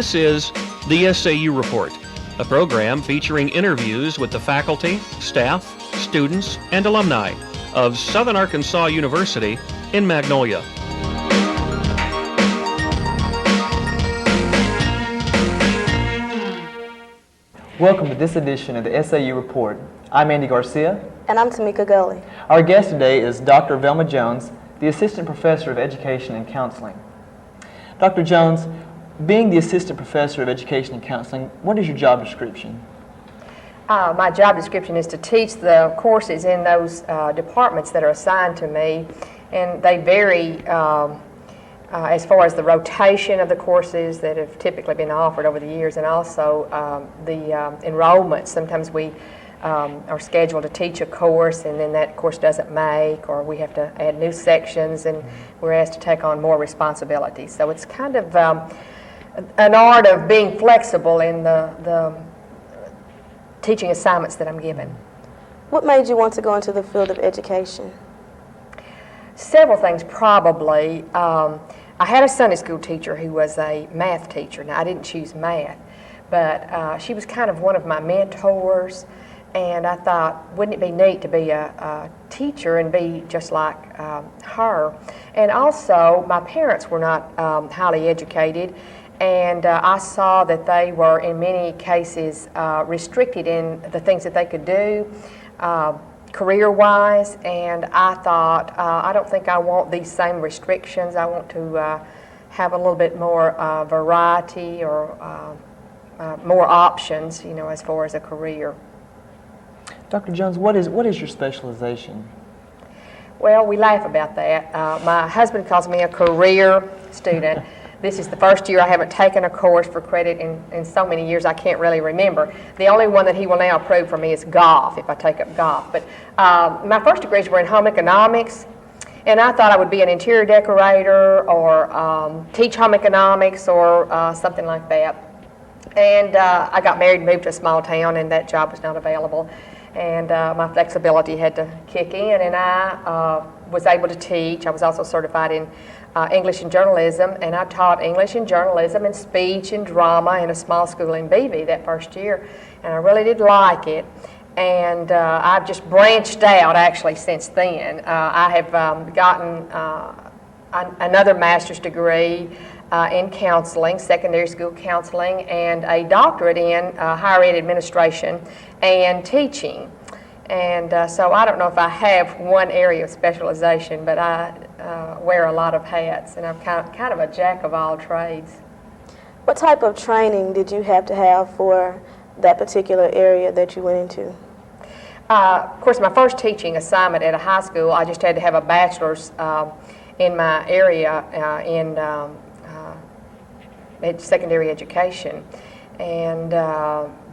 This is the SAU Report, a program featuring interviews with the faculty, staff, students, and alumni of Southern Arkansas University in Magnolia. Welcome to this edition of the SAU Report. I'm Andy Garcia. And I'm Tamika Gulley. Our guest today is Dr. Velma Jones, the Assistant Professor of Education and Counseling. Dr. Jones, being the Assistant Professor of Education and Counseling, what is your job description? My job description is to teach the courses in those departments that are assigned to me, and they vary as far as the rotation of the courses that have typically been offered over the years, and also the enrollment. Sometimes we are scheduled to teach a course and then that course doesn't make, or we have to add new sections and we're asked to take on more responsibilities. So it's kind of an art of being flexible in the teaching assignments that I'm given. What made you want to go into the field of education? Several things, probably. I had a Sunday school teacher who was a math teacher. Now, I didn't choose math, but she was kind of one of my mentors, and I thought, wouldn't it be neat to be a teacher and be just like her? And also, my parents were not highly educated, and I saw that they were, in many cases, restricted in the things that they could do career-wise, and I thought, I don't think I want these same restrictions. I want to have a little bit more variety or more options, you know, as far as a career. Dr. Jones, what is your specialization? Well, we laugh about that. My husband calls me a career student. This is the first year I haven't taken a course for credit in so many years I can't really remember. The only one that he will now approve for me is golf, if I take up golf. But my first degrees were in home economics, and I thought I would be an interior decorator or teach home economics or something like that. And I got married and moved to a small town, and that job was not available. And my flexibility had to kick in, and I was able to teach. I was also certified in English and journalism, and I taught English and journalism and speech and drama in a small school in Beebe that first year, and I really did like it. And I've just branched out actually since then. I have gotten another master's degree in counseling, secondary school counseling, and a doctorate in higher ed administration and teaching. And so I don't know if I have one area of specialization, but I wear a lot of hats, and I'm kind of a jack of all trades. What type of training did you have to have for that particular area that you went into? Of course, my first teaching assignment at a high school, I just had to have a bachelor's in my area in secondary education. And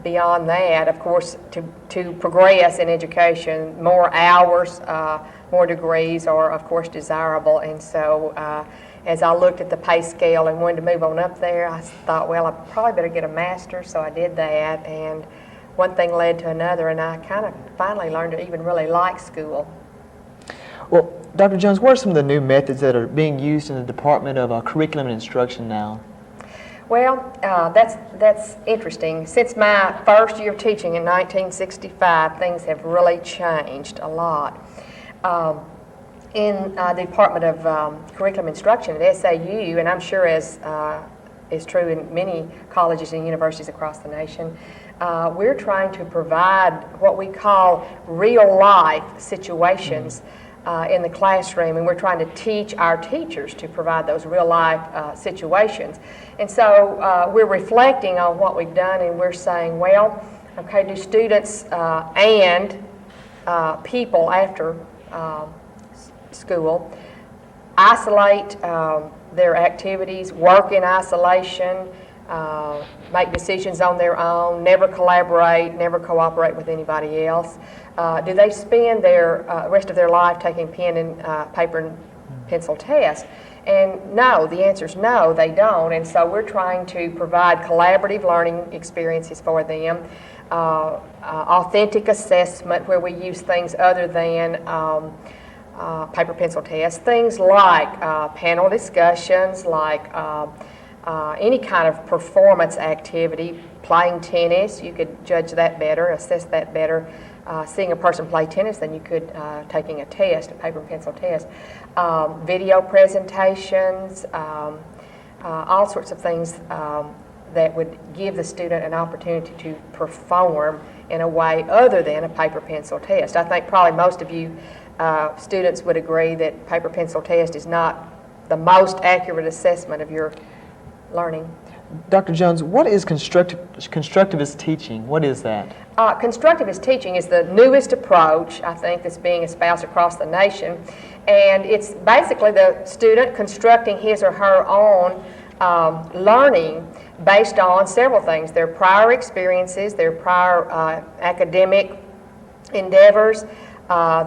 beyond that, of course, to progress in education, more hours, more degrees are, of course, desirable. And so as I looked at the pay scale and wanted to move on up there, I thought, well, I probably better get a master's, so I did that. And one thing led to another, and I kind of finally learned to even really like school. Well, Dr. Jones, what are some of the new methods that are being used in the Department of Curriculum and Instruction now? Well, that's interesting. Since my first year of teaching in 1965, things have really changed a lot. In the Department of Curriculum Instruction at SAU, and I'm sure as is true in many colleges and universities across the nation, we're trying to provide what we call real-life situations in the classroom, and we're trying to teach our teachers to provide those real-life situations. And so we're reflecting on what we've done, and we're saying, well, okay, do students and people after school isolate their activities, work in isolation, make decisions on their own, never collaborate, never cooperate with anybody else? Do they spend their rest of their life taking pen and paper and pencil tests? And no, the answer is no, they don't. And so we're trying to provide collaborative learning experiences for them, authentic assessment where we use things other than paper pencil tests, things like panel discussions, like any kind of performance activity. Playing tennis, you could judge that better, assess that better. Seeing a person play tennis than you could taking a test, a paper and pencil test. Video presentations, all sorts of things that would give the student an opportunity to perform in a way other than a paper pencil test. I think probably most of you students would agree that paper pencil test is not the most accurate assessment of your learning. Dr. Jones, what is constructivist teaching? What is that? Constructivist teaching is the newest approach, I think, that's being espoused across the nation. And it's basically the student constructing his or her own learning based on several things: their prior experiences, their prior academic endeavors,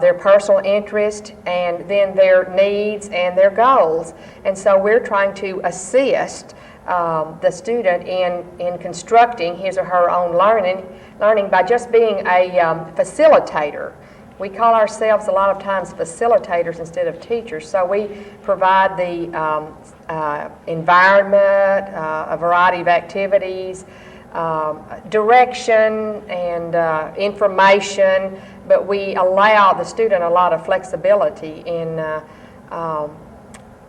their personal interest, and then their needs and their goals. And so we're trying to assist the student in constructing his or her own learning by just being a facilitator. We call ourselves a lot of times facilitators instead of teachers. So we provide the environment, a variety of activities, direction and information, but we allow the student a lot of flexibility in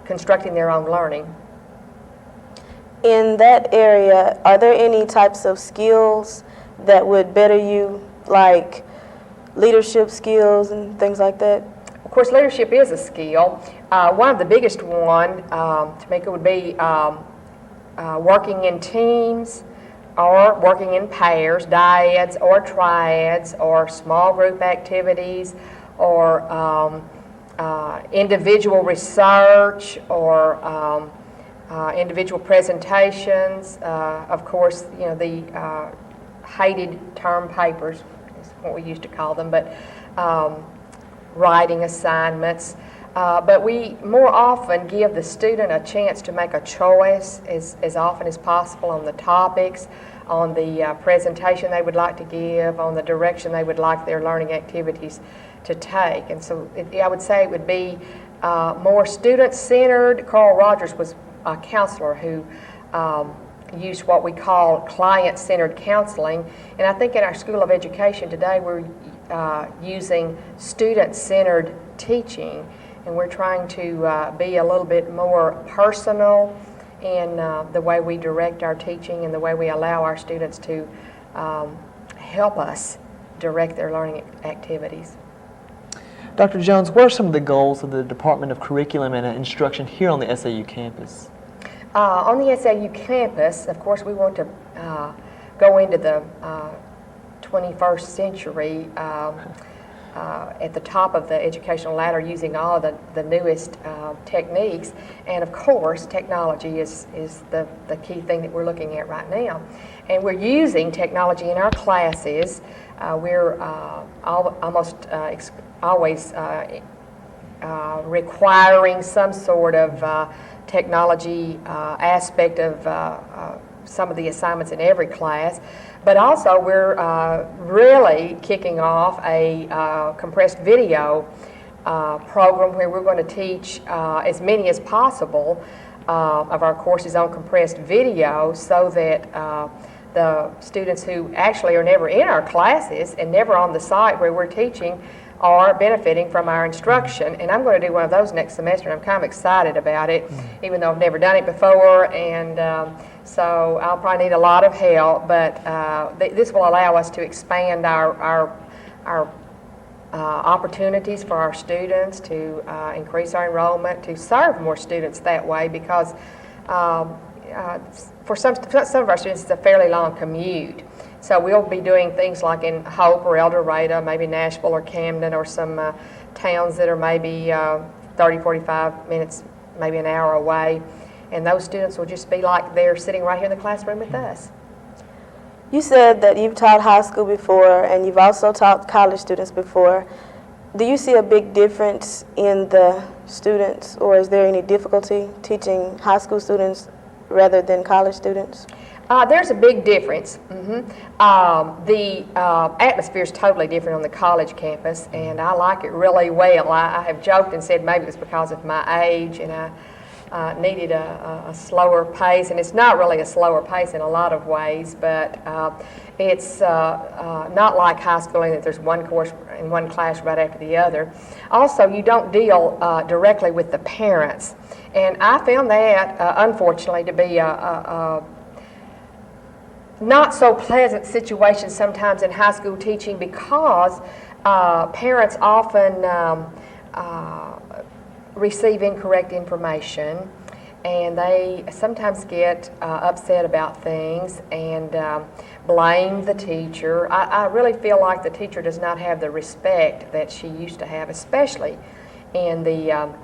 constructing their own learning. In that area, are there any types of skills that would better you, like leadership skills and things like that? Of course, leadership is a skill. One of the biggest one, Tamika, would be working in teams or working in pairs, dyads or triads, or small group activities, or individual research, or individual presentations. Of course, you know, the hated term papers is what we used to call them, but writing assignments. But we more often give the student a chance to make a choice as often as possible on the topics, on the presentation they would like to give, on the direction they would like their learning activities to take. And so I would say it would be more student-centered. Carl Rogers was a counselor who used what we call client-centered counseling. And I think in our School of Education today we're using student-centered teaching, and we're trying to be a little bit more personal in the way we direct our teaching and the way we allow our students to help us direct their learning activities. Dr. Jones, what are some of the goals of the Department of Curriculum and Instruction here on the SAU campus? On the SAU campus, of course, we want to go into the 21st century at the top of the educational ladder using all the newest techniques. And of course, technology is the key thing that we're looking at right now. And we're using technology in our classes. We're almost always requiring some sort of technology aspect of some of the assignments in every class. But also we're really kicking off a compressed video program where we're going to teach as many as possible of our courses on compressed video, so that the students who actually are never in our classes and never on the site where we're teaching are benefiting from our instruction. And I'm going to do one of those next semester, and I'm kind of excited about it, even though I've never done it before, and so I'll probably need a lot of help, but this will allow us to expand our opportunities for our students, to increase our enrollment, to serve more students that way, because for some of our students it's a fairly long commute. So we'll be doing things like in Hope or El Dorado, maybe Nashville or Camden, or some towns that are maybe 30, 45 minutes, maybe an hour away. And those students will just be like they're sitting right here in the classroom with us. You said that you've taught high school before and you've also taught college students before. Do you see a big difference in the students, or is there any difficulty teaching high school students rather than college students? There's a big difference. The atmosphere is totally different on the college campus, and I like it really well. I have joked and said maybe it's because of my age, and needed a slower pace, and it's not really a slower pace in a lot of ways, but it's not like high school in that there's one course in one class right after the other. Also, you don't deal directly with the parents, and I found that, unfortunately, to be a not so pleasant situation sometimes in high school teaching, because parents often receive incorrect information, and they sometimes get upset about things and blame the teacher. I really feel like the teacher does not have the respect that she used to have, especially in the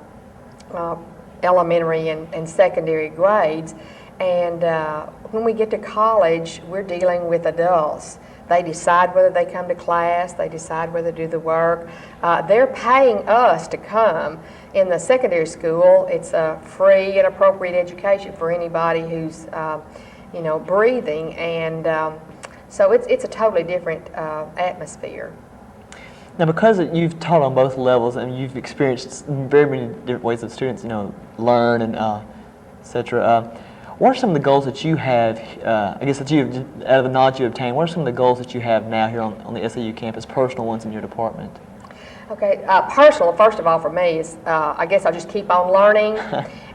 elementary and secondary grades. And when we get to college, we're dealing with adults. They decide whether they come to class, they decide whether to do the work. They're paying us to come. In the secondary school, it's a free and appropriate education for anybody who's breathing, and so it's a totally different atmosphere. Now, because you've taught on both levels and you've experienced very many different ways that students, learn and etc. What are some of the goals that you have, I guess that out of the knowledge you obtained, what are some of the goals that you have now here on the SAU campus, personal ones in your department? Okay, personal, first of all, for me is, I guess I'll just keep on learning,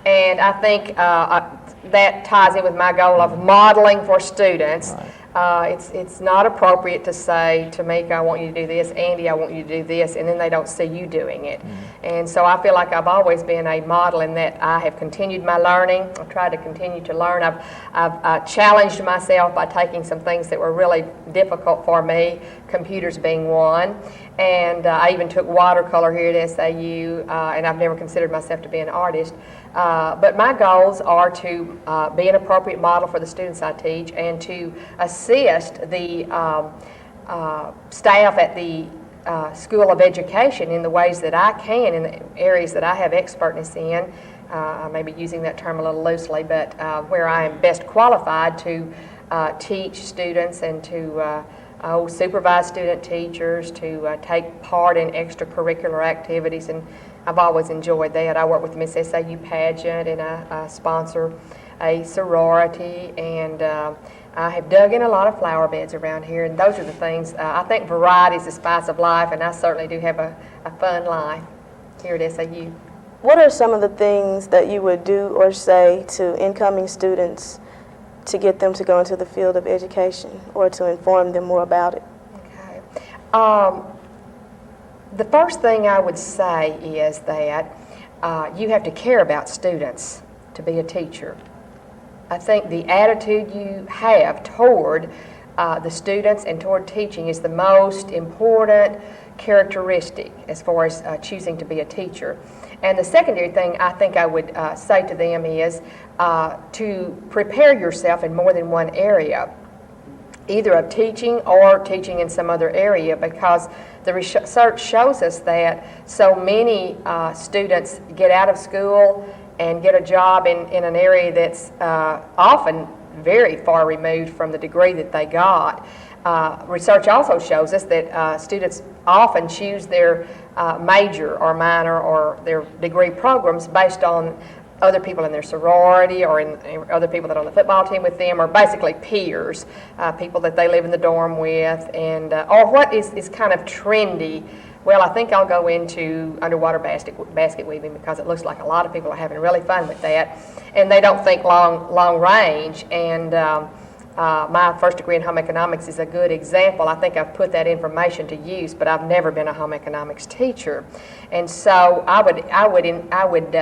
and I think that ties in with my goal of modeling for students. Right. It's not appropriate to say, Tamika, I want you to do this, Andy, I want you to do this, and then they don't see you doing it. Mm-hmm. And so I feel like I've always been a model in that I have continued my learning. I've tried to continue to learn. I've challenged myself by taking some things that were really difficult for me, computers being one. And I even took watercolor here at SAU, and I've never considered myself to be an artist. But my goals are to be an appropriate model for the students I teach, and to assist the staff at the School of Education in the ways that I can, in the areas that I have expertness in. I may be using that term a little loosely, but where I am best qualified to teach students and to supervise student teachers, to take part in extracurricular activities, and I've always enjoyed that. I work with Miss SAU pageant, and I sponsor a sorority, and I have dug in a lot of flower beds around here, and those are the things. I think variety is the spice of life, and I certainly do have a fun life here at SAU. What are some of the things that you would do or say to incoming students to get them to go into the field of education, or to inform them more about it? Okay. The first thing I would say is that you have to care about students to be a teacher. I think the attitude you have toward the students and toward teaching is the most important characteristic as far as choosing to be a teacher. And the secondary thing I think I would say to them is to prepare yourself in more than one area, either of teaching or teaching in some other area, because the research shows us that so many students get out of school and get a job in an area that's often very far removed from the degree that they got. Research also shows us that students often choose their major or minor or their degree programs based on other people in their sorority, or in other people that are on the football team with them, or basically peers, people that they live in the dorm with, and or what is kind of trendy. Well, I think I'll go into underwater basket weaving because it looks like a lot of people are having really fun with that, and they don't think long range. And my first degree in home economics is a good example. I think I've put that information to use, but I've never been a home economics teacher, and so I would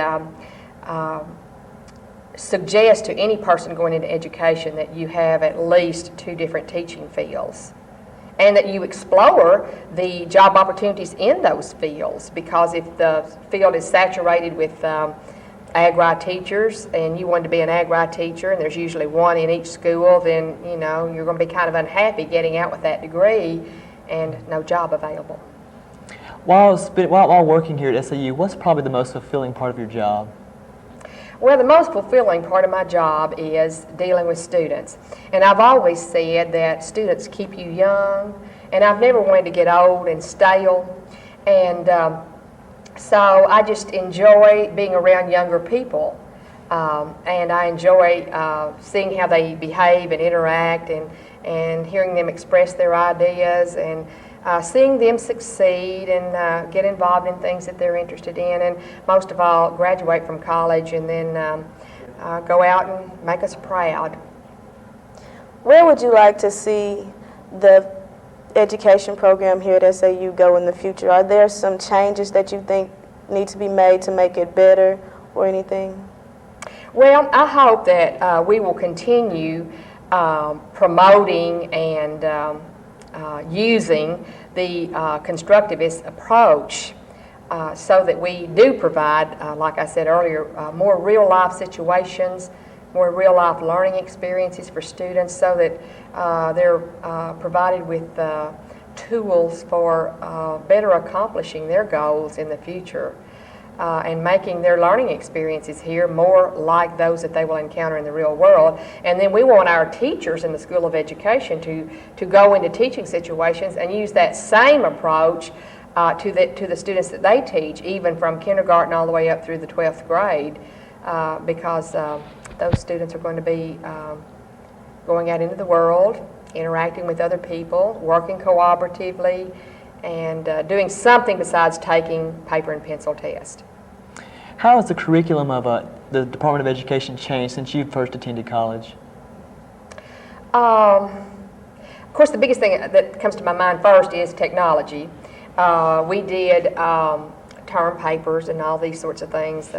suggest to any person going into education that you have at least 2 different teaching fields, and that you explore the job opportunities in those fields, because if the field is saturated with ag-ri teachers and you want to be an ag-ri teacher and there's usually one in each school, then you're going to be kind of unhappy getting out with that degree and no job available. While working here at SAU, what's probably the most fulfilling part of your job? Well, the most fulfilling part of my job is dealing with students. And I've always said that students keep you young, and I've never wanted to get old and stale. And so I just enjoy being around younger people. And I enjoy seeing how they behave and interact, and hearing them express their ideas, and seeing them succeed and get involved in things that they're interested in, and most of all, graduate from college and then go out and make us proud. Where would you like to see the education program here at SAU go in the future? Are there some changes that you think need to be made to make it better or anything? Well, I hope that we will continue promoting and using the constructivist approach so that we do provide, like I said earlier, more real-life situations, more real-life learning experiences for students, so that they're provided with tools for better accomplishing their goals in the future. And making their learning experiences here more like those that they will encounter in the real world. And then we want our teachers in the School of Education to go into teaching situations and use that same approach to the students that they teach, even from kindergarten all the way up through the 12th grade, because those students are going to be going out into the world, interacting with other people, working cooperatively, and doing something besides taking paper and pencil tests. How has the curriculum of the Department of Education changed since you first attended college? Of course, the biggest thing that comes to my mind first is technology. We did term papers and all these sorts of things,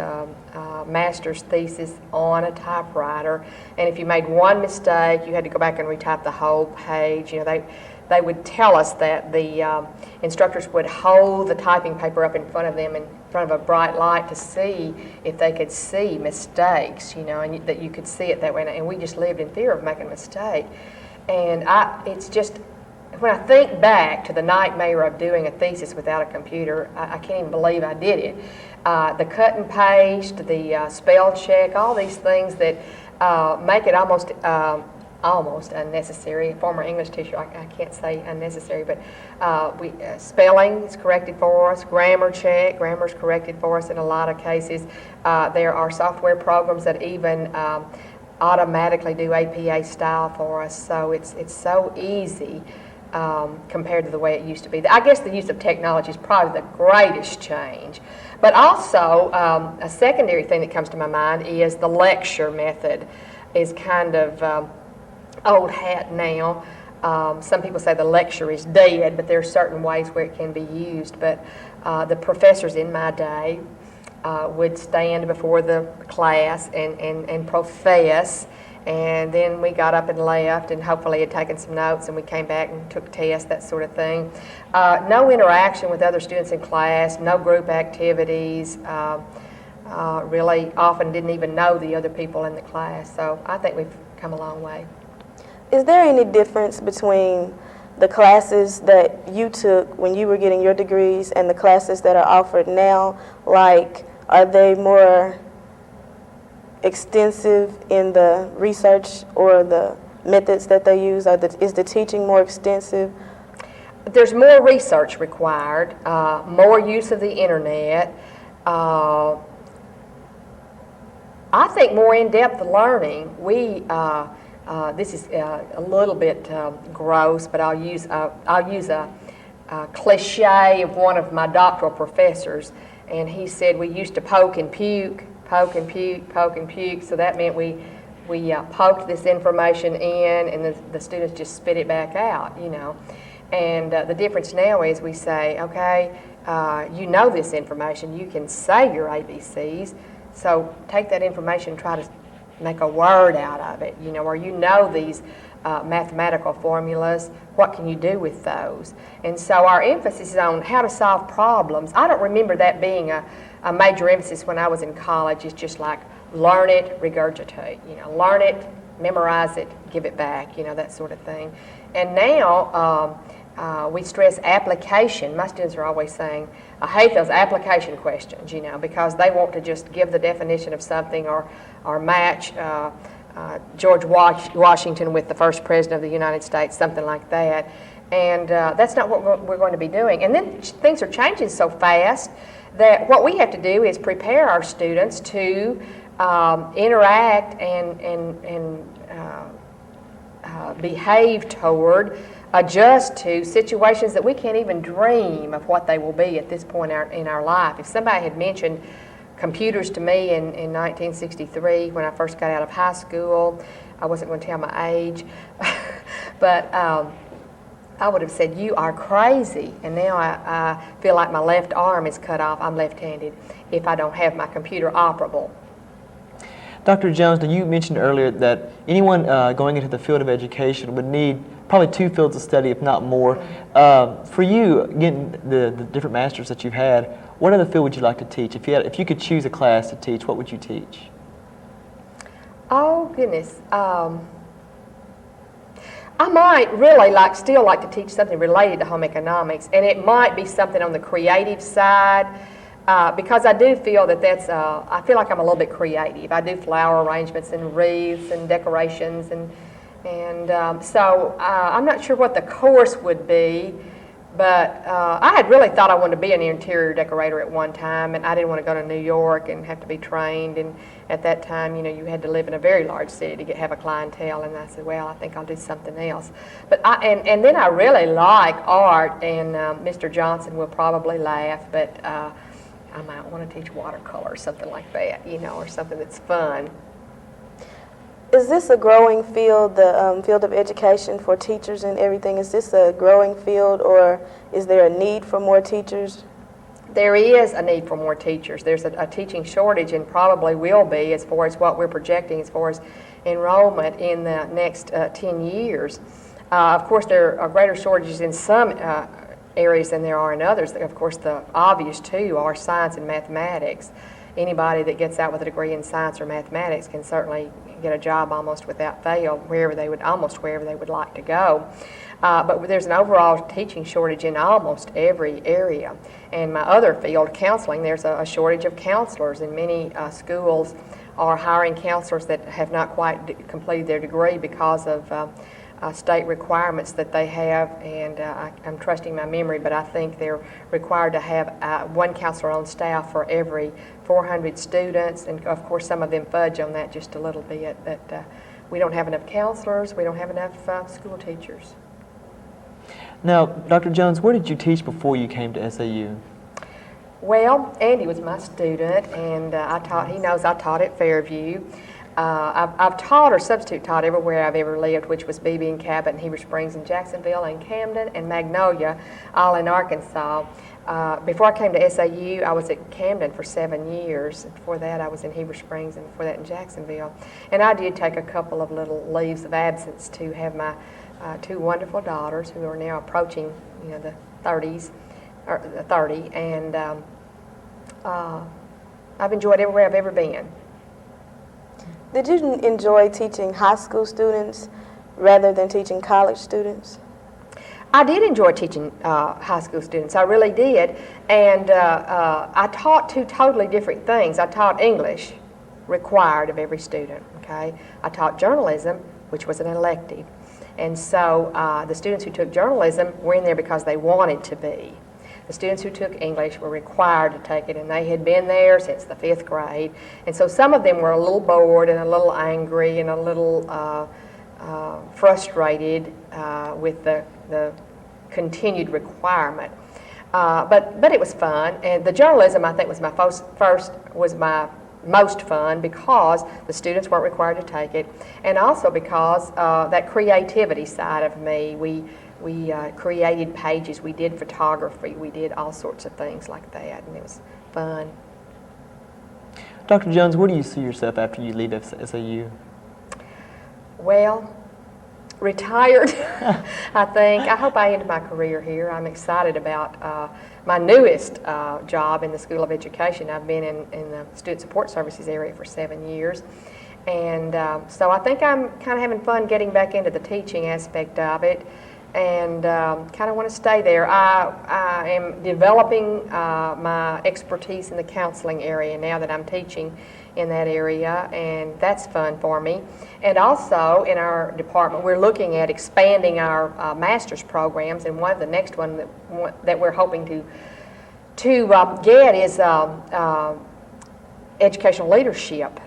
master's thesis on a typewriter, and if you made one mistake, you had to go back and retype the whole page. You know, they would tell us that the instructors would hold the typing paper up in front of them, in front of a bright light, to see if they could see mistakes, you know, and that you could see it that way. And we just lived in fear of making a mistake. And it's just, when I think back to the nightmare of doing a thesis without a computer, I can't even believe I did it. The cut and paste, the spell check, all these things that make it almost unnecessary. A former English teacher, I can't say unnecessary, but spelling is corrected for us, grammar check, grammar is corrected for us in a lot of cases. There are software programs that even automatically do APA style for us, so it's so easy compared to the way it used to be. I guess the use of technology is probably the greatest change. But also, a secondary thing that comes to my mind is the lecture method is kind of old hat now. Some people say the lecture is dead, but there are certain ways where it can be used. But the professors in my day would stand before the class and profess, and then we got up and left, and hopefully had taken some notes, and we came back and took tests, that sort of thing. No interaction with other students in class, no group activities. Really often didn't even know the other people in the class. So I think we've come a long way. Is there any difference between the classes that you took when you were getting your degrees and the classes that are offered now? Like, are they more extensive in the research or the methods that they use? Is the teaching more extensive? There's more research required, more use of the internet. I think more in-depth learning. This is a little bit gross, but I'll use a cliche of one of my doctoral professors, and he said we used to poke and puke, poke and puke, poke and puke. So that meant we poked this information in, and the students just spit it back out, you know. And the difference now is we say, okay, you know this information, you can say your ABCs, so take that information and try to make a word out of it, you know, or you know these mathematical formulas, what can you do with those? And so our emphasis is on how to solve problems. I don't remember that being a major emphasis when I was in college. It's just like learn it, regurgitate, you know, learn it, memorize it, give it back, you know, that sort of thing. And now we stress application. My students are always saying, I hate those application questions, you know, because they want to just give the definition of something or match George Washington with the first president of the United States, something like that. And that's not what we're going to be doing. And then things are changing so fast that what we have to do is prepare our students to interact and behave toward, adjust to situations that we can't even dream of what they will be at this point in our life. If somebody had mentioned computers to me in 1963 when I first got out of high school, I wasn't going to tell my age, but I would have said, you are crazy. And now I feel like my left arm is cut off. I'm left-handed if I don't have my computer operable. Dr. Jones, now you mentioned earlier that anyone going into the field of education would need probably 2 fields of study, if not more. For you, getting the different masters that you've had, what other field would you like to teach? If you could choose a class to teach, what would you teach? Oh, goodness. I might really still like to teach something related to home economics, and it might be something on the creative side, because I do feel that I feel like I'm a little bit creative. I do flower arrangements and wreaths and decorations, so I'm not sure what the course would be, but I had really thought I wanted to be an interior decorator at one time, and I didn't want to go to New York and have to be trained, and at that time, you had to live in a very large city to have a clientele, and I said, well, I think I'll do something else. But and then I really like art, and Mr. Johnson will probably laugh, but I might want to teach watercolor or something like that, or something that's fun. Is this a growing field, the field of education for teachers and everything? Is this a growing field, or is there a need for more teachers? There is a need for more teachers. There's a teaching shortage, and probably will be, as far as what we're projecting as far as enrollment in the next 10 years. Of course, there are greater shortages in some areas than there are in others. Of course, the obvious two are science and mathematics. Anybody that gets out with a degree in science or mathematics can certainly get a job almost without fail almost wherever they would like to go. But there's an overall teaching shortage in almost every area. And my other field, counseling, there's a shortage of counselors, and many schools are hiring counselors that have not quite completed their degree because of state requirements that they have, and I'm trusting my memory, but I think they're required to have one counselor on staff for every 400 students, and of course some of them fudge on that just a little bit, but we don't have enough counselors, we don't have enough school teachers. Now, Dr. Jones, where did you teach before you came to SAU? Well, Andy was my student, and he knows I taught at Fairview. I've taught or substitute taught everywhere I've ever lived, which was BB and Cabot and Heber Springs and Jacksonville and Camden and Magnolia, all in Arkansas. Before I came to SAU, I was at Camden for 7 years. Before that, I was in Heber Springs, and before that in Jacksonville. And I did take a couple of little leaves of absence to have my 2 wonderful daughters, who are now approaching, the 30s, or 30, and I've enjoyed everywhere I've ever been. Did you enjoy teaching high school students rather than teaching college students? I did enjoy teaching high school students. I really did. And I taught 2 totally different things. I taught English, required of every student, okay? I taught journalism, which was an elective. And so the students who took journalism were in there because they wanted to be. The students who took English were required to take it, and they had been there since the 5th grade. And so some of them were a little bored and a little angry and a little frustrated with the continued requirement. But it was fun, and the journalism, I think, was my most fun because the students weren't required to take it, and also because that creativity side of me. We created pages, we did photography, we did all sorts of things like that, and it was fun. Dr. Jones, where do you see yourself after you leave SAU? Well, retired, I think. I hope I end my career here. I'm excited about my newest job in the School of Education. I've been in the Student Support Services area for 7 years. And so I think I'm kind of having fun getting back into the teaching aspect of it, and kind of want to stay there. I am developing my expertise in the counseling area now that I'm teaching in that area, and that's fun for me. And also in our department, we're looking at expanding our master's programs, and one of the next one that we're hoping to get is educational leadership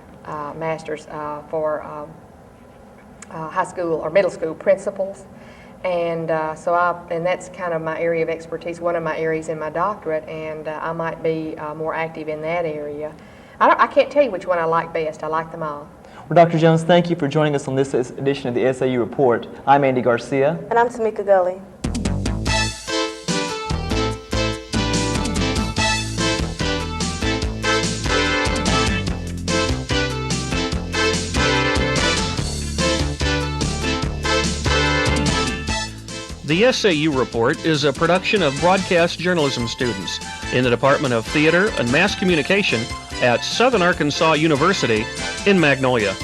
master's for high school or middle school principals. And and that's kind of my area of expertise, one of my areas in my doctorate, and I might be more active in that area. I can't tell you which one I like best. I like them all. Well, Dr. Jones, thank you for joining us on this edition of the SAU Report. I'm Andy Garcia. And I'm Tamika Gulley. The SAU Report is a production of broadcast journalism students in the Department of Theater and Mass Communication at Southern Arkansas University in Magnolia.